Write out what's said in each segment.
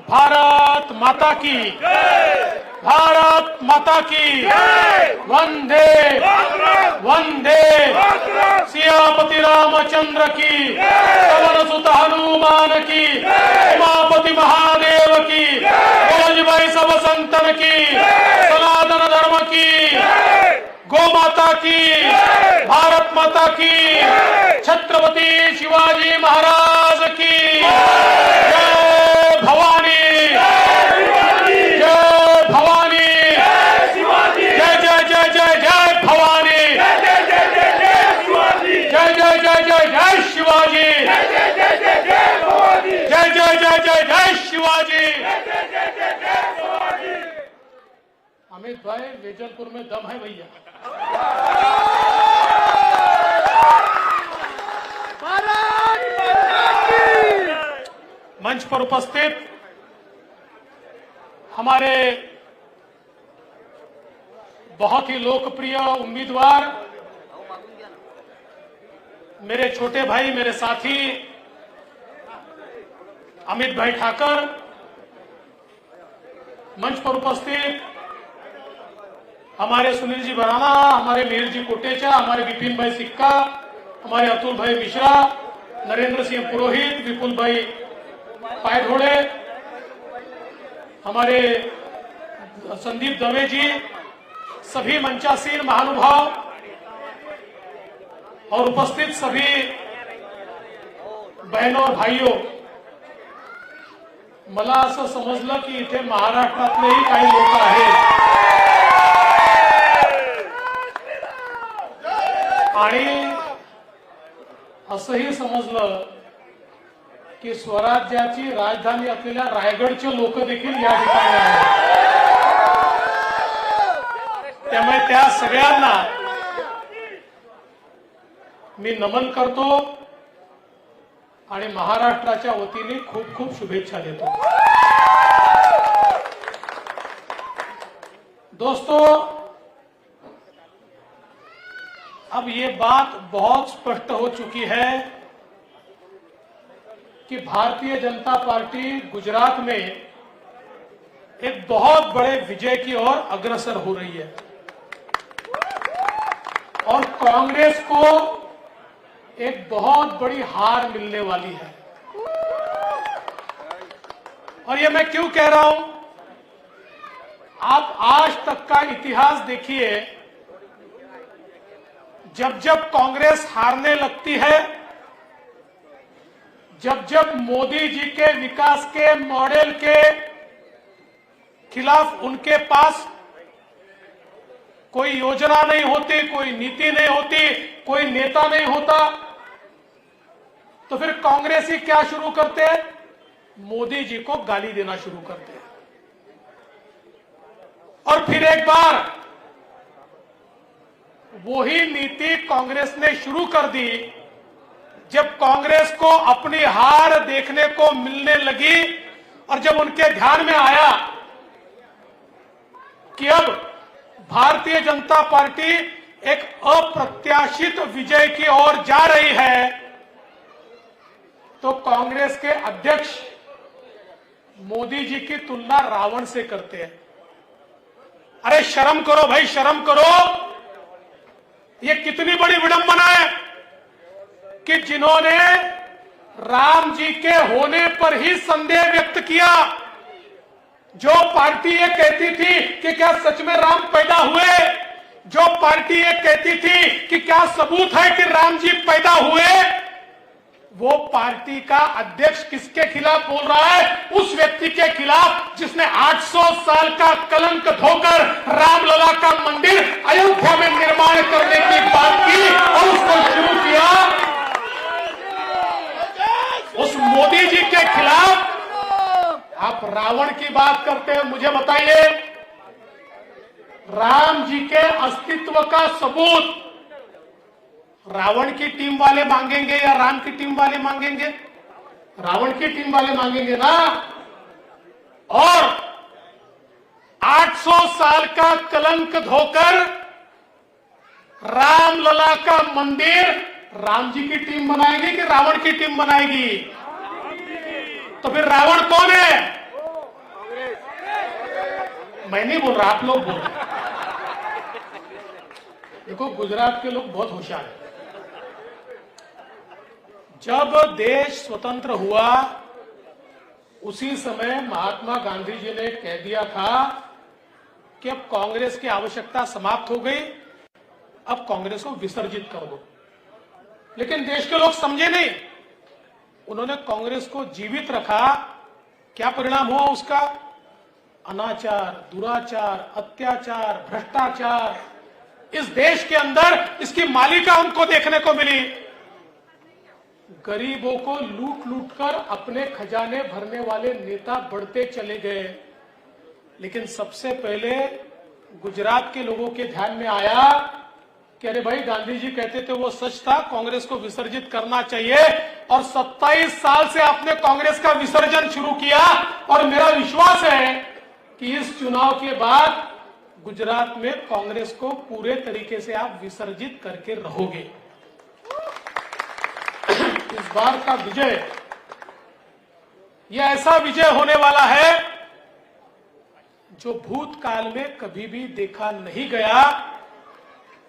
भारत माता की, भारत माता की, वंदे वंदे, सियापति रामचंद्र की, पवन सुत हनुमान की, उमापति महादेव की, भाई सब संतन की, सनातन धर्म की, गौ माता की, भारत माता की, छत्रपति शिवाजी महाराज की जय भवानी, जय भवानी, जय जय जय जय जय भवानी, जय जय जय जय जय शिवाजी, जय जय जय जय जय शिवाजी। अमित भाई, वेजलपुर में दम है भैया। मंच पर उपस्थित हमारे बहुत ही लोकप्रिय उम्मीदवार, मेरे छोटे भाई, मेरे साथी अमित भाई ठाकर, मंच पर उपस्थित हमारे सुनील जी बराना, हमारे मीर जी कोटेचा, हमारे विपिन भाई सिक्का, हमारे अतुल भाई मिश्रा, नरेंद्र सिंह पुरोहित, विपुल भाई पायघोड़े, हमारे संदीप दवे जी, सभी मंचासीन महानुभाव और उपस्थित सभी बहनों और भाइयों, मला असं समजलं की इथे महाराष्ट्रातलेही काही लोक आहेत आणि असंही समजलं की स्वराज्याची राजधानी असलेल्या रायगडचे लोक देखील या ठिकाणी आहेत। त्यामुळे त्या सगळ्यांना मी नमन करतो आणि महाराष्ट्राच्या वतीने खूप खूप शुभेच्छा देतो। दोस्तों, अब ये बात बहुत स्पष्ट हो चुकी है कि भारतीय जनता पार्टी गुजरात में एक बहुत बड़े विजय की ओर अग्रसर हो रही है और कांग्रेस को एक बहुत बड़ी हार मिलने वाली है। और ये मैं क्यों कह रहा हूं, आप आज तक का इतिहास देखिए, जब जब कांग्रेस हारने लगती है, जब जब मोदी जी के विकास के मॉडल के खिलाफ उनके पास कोई योजना नहीं होती, कोई नीति नहीं होती, कोई नेता नहीं होता, तो फिर कांग्रेसी क्या शुरू करते हैं, मोदी जी को गाली देना शुरू करते हैं। और फिर एक बार वही नीति कांग्रेस ने शुरू कर दी जब कांग्रेस को अपनी हार देखने को मिलने लगी और जब उनके ध्यान में आया कि अब भारतीय जनता पार्टी एक अप्रत्याशित विजय की ओर जा रही है, तो कांग्रेस के अध्यक्ष मोदी जी की तुलना रावण से करते हैं। अरे शर्म करो भाई, शर्म करो। ये कितनी बड़ी विडंबना है कि जिन्होंने राम जी के होने पर ही संदेह व्यक्त किया, जो पार्टी ये कहती थी कि क्या सच में राम पैदा हुए, जो पार्टी ये कहती थी कि क्या सबूत है कि राम जी पैदा हुए, वो पार्टी का अध्यक्ष किसके खिलाफ बोल रहा है, उस व्यक्ति के खिलाफ जिसने 800 साल का कलंक धोकर रामलला का मंदिर अयोध्या में निर्माण करने की बात की और उसको शुरू किया। उस मोदी जी के खिलाफ आप रावण की बात करते हैं। मुझे बताइए, राम जी के अस्तित्व का सबूत रावण की टीम वाले मांगेंगे या राम की टीम वाले मांगेंगे? रावण की टीम वाले मांगेंगे ना। और 800 साल का कलंक धोकर रामलला का मंदिर राम जी की टीम बनाएगी कि रावण की टीम बनाएगी? तो फिर रावण कौन है? मैं नहीं बोल रहा, आप लोग बोल रहे। देखो, गुजरात के लोग बहुत होशियार हैं। जब देश स्वतंत्र हुआ उसी समय महात्मा गांधी जी ने कह दिया था कि अब कांग्रेस की आवश्यकता समाप्त हो गई, अब कांग्रेस को विसर्जित कर दो। लेकिन देश के लोग समझे नहीं, उन्होंने कांग्रेस को जीवित रखा। क्या परिणाम हुआ उसका? अनाचार, दुराचार, अत्याचार, भ्रष्टाचार। इस देश के अंदर इसकी मालिका उनको देखने को मिली। गरीबों को लूट लूट कर अपने खजाने भरने वाले नेता बढ़ते चले गए। लेकिन सबसे पहले गुजरात के लोगों के ध्यान में आया कि अरे भाई, गांधी जी कहते थे वो सच था, कांग्रेस को विसर्जित करना चाहिए। और 27 साल से आपने कांग्रेस का विसर्जन शुरू किया। और मेरा विश्वास है कि इस चुनाव के बाद गुजरात में कांग्रेस को पूरे तरीके से आप विसर्जित करके रहोगे। इस बार का विजय, यह ऐसा विजय होने वाला है जो भूतकाल में कभी भी देखा नहीं गया।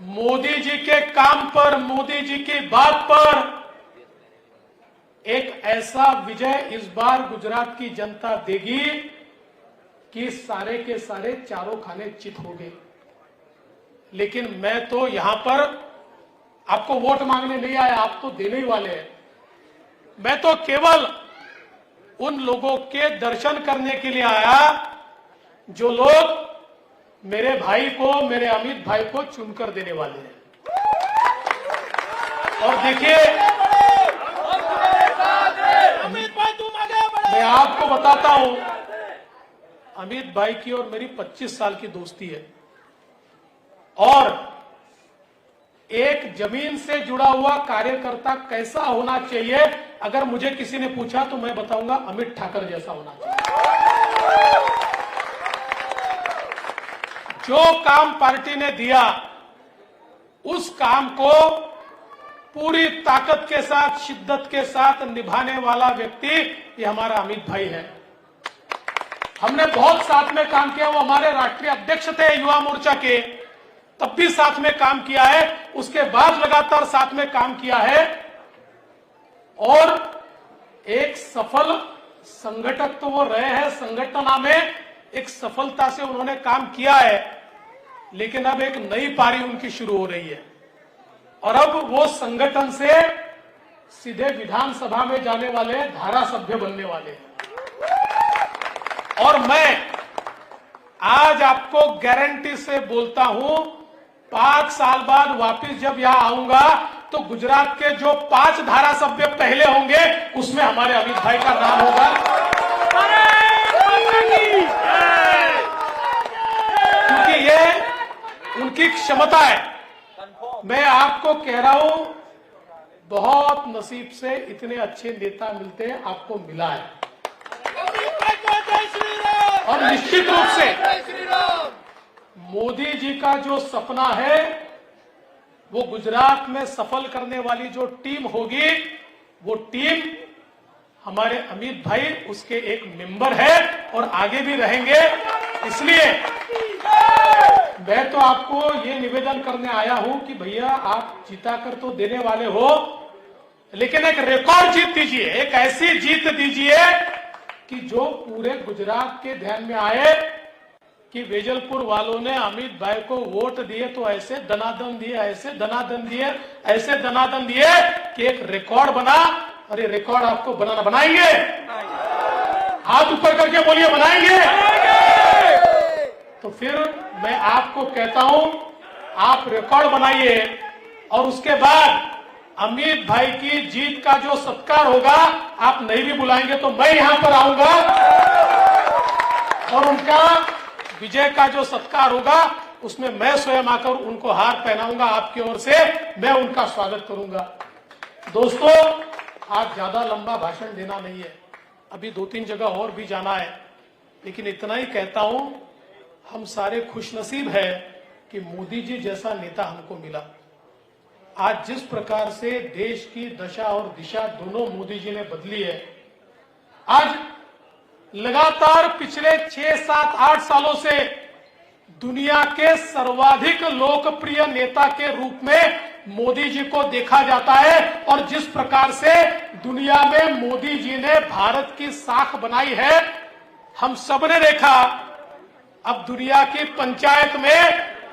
मोदी जी के काम पर, मोदी जी की बात पर एक ऐसा विजय इस बार गुजरात की जनता देगी कि सारे के सारे चारों खाने चित हो गए। लेकिन मैं तो यहां पर आपको वोट मांगने नहीं आया, आप तो देने ही वाले हैं। मैं तो केवल उन लोगों के दर्शन करने के लिए आया जो लोग मेरे भाई को, मेरे अमित भाई को चुनकर देने वाले हैं। और देखिए, मैं आपको बताता हूं, अमित भाई की और मेरी 25 साल की दोस्ती है। और एक जमीन से जुड़ा हुआ कार्यकर्ता कैसा होना चाहिए, अगर मुझे किसी ने पूछा तो मैं बताऊंगा अमित ठाकर जैसा होना चाहिए। जो काम पार्टी ने दिया, उस काम को पूरी ताकत के साथ, शिद्दत के साथ निभाने वाला व्यक्ति ये हमारा अमित भाई है। हमने बहुत साथ में काम किया। वो हमारे राष्ट्रीय अध्यक्ष थे युवा मोर्चा के, तब भी साथ में काम किया है। उसके बाद लगातार साथ में काम किया है। और एक सफल संगठक तो वो रहे हैं, संगठन में एक सफलता से उन्होंने काम किया है। लेकिन अब एक नई पारी उनकी शुरू हो रही है और अब वो संगठन से सीधे विधानसभा में जाने वाले, धारा सभ्य बनने वाले हैं। और मैं आज आपको गारंटी से बोलता हूं, 5 साल बाद वापिस जब यहां आऊंगा तो गुजरात के जो 5 धारा सभ्य पहले होंगे उसमें हमारे अमित भाई का नाम होगा। क्योंकि ये उनकी क्षमता है। मैं आपको कह रहा हूं, बहुत नसीब से इतने अच्छे नेता मिलते हैं, आपको मिला है। और निश्चित रूप से मोदी जी का जो सपना है, वो गुजरात में सफल करने वाली जो टीम होगी, वो टीम हमारे अमित भाई उसके एक मेंबर है और आगे भी रहेंगे। इसलिए मैं तो आपको ये निवेदन करने आया हूं कि भैया, आप जीता कर तो देने वाले हो, लेकिन एक रिकॉर्ड जीत दीजिए, एक ऐसी जीत दीजिए कि जो पूरे गुजरात के ध्यान में आए कि वेजलपुर वालों ने अमित भाई को वोट दिए तो ऐसे दनादन दिए, ऐसे दनादन दिए, ऐसे दनादन दिए कि एक रिकॉर्ड बना। और ये रिकॉर्ड आपको बनाना, बनाएंगे? हाथ ऊपर करके बोलिए, बनाएंगे? तो फिर मैं आपको कहता हूं, आप रिकॉर्ड बनाइए और उसके बाद अमित भाई की जीत का जो सत्कार होगा, आप नहीं भी बुलाएंगे तो मैं यहां पर आऊंगा और उनका विजय का जो सत्कार होगा उसमें मैं स्वयं आकर उनको हार पहनाऊंगा। आपकी ओर से मैं उनका स्वागत करूंगा। दोस्तों, आज ज्यादा लंबा भाषण देना नहीं है, अभी 2-3 जगह और भी जाना है, लेकिन इतना ही कहता हूं, हम सारे खुशनसीब हैं कि मोदी जी जैसा नेता हमको मिला। आज जिस प्रकार से देश की दशा और दिशा दोनों मोदी जी ने बदली है, आज लगातार पिछले 6, 7, 8 सालों से दुनिया के सर्वाधिक लोकप्रिय नेता के रूप में मोदी जी को देखा जाता है। और जिस प्रकार से दुनिया में मोदी जी ने भारत की साख बनाई है, हम सबने देखा। अब दुनिया की पंचायत में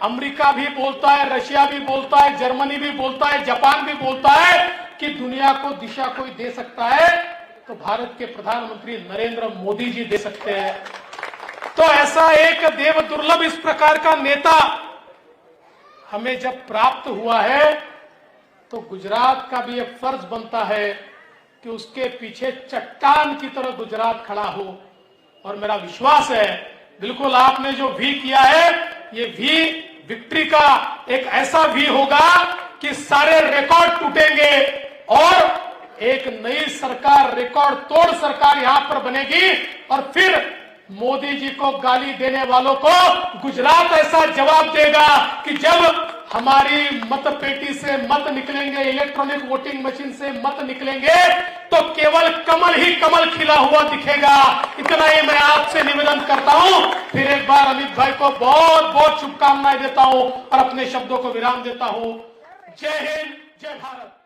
अमेरिका भी बोलता है, रशिया भी बोलता है, जर्मनी भी बोलता है, जापान भी बोलता है कि दुनिया को दिशा कोई दे सकता है तो भारत के प्रधानमंत्री नरेंद्र मोदी जी दे सकते हैं। तो ऐसा एक देव दुर्लभ इस प्रकार का नेता हमें जब प्राप्त हुआ है, तो गुजरात का भी एक फर्ज बनता है कि उसके पीछे चट्टान की तरह गुजरात खड़ा हो। और मेरा विश्वास है, बिल्कुल आपने जो भी किया है, ये भी विक्ट्री का एक ऐसा भी होगा कि सारे रिकॉर्ड टूटेंगे और एक नई सरकार, रिकॉर्ड तोड़ सरकार यहां पर बनेगी। और फिर मोदी जी को गाली देने वालों को गुजरात ऐसा जवाब देगा कि जब हमारी मत पेटी से मत निकलेंगे, इलेक्ट्रॉनिक वोटिंग मशीन से मत निकलेंगे, तो केवल कमल ही कमल खिला हुआ दिखेगा। इतना ही मैं आपसे निवेदन करता हूं। फिर एक बार अमित भाई को बहुत बहुत शुभकामनाएं देता हूं और अपने शब्दों को विराम देता हूं। जय हिंद, जय भारत।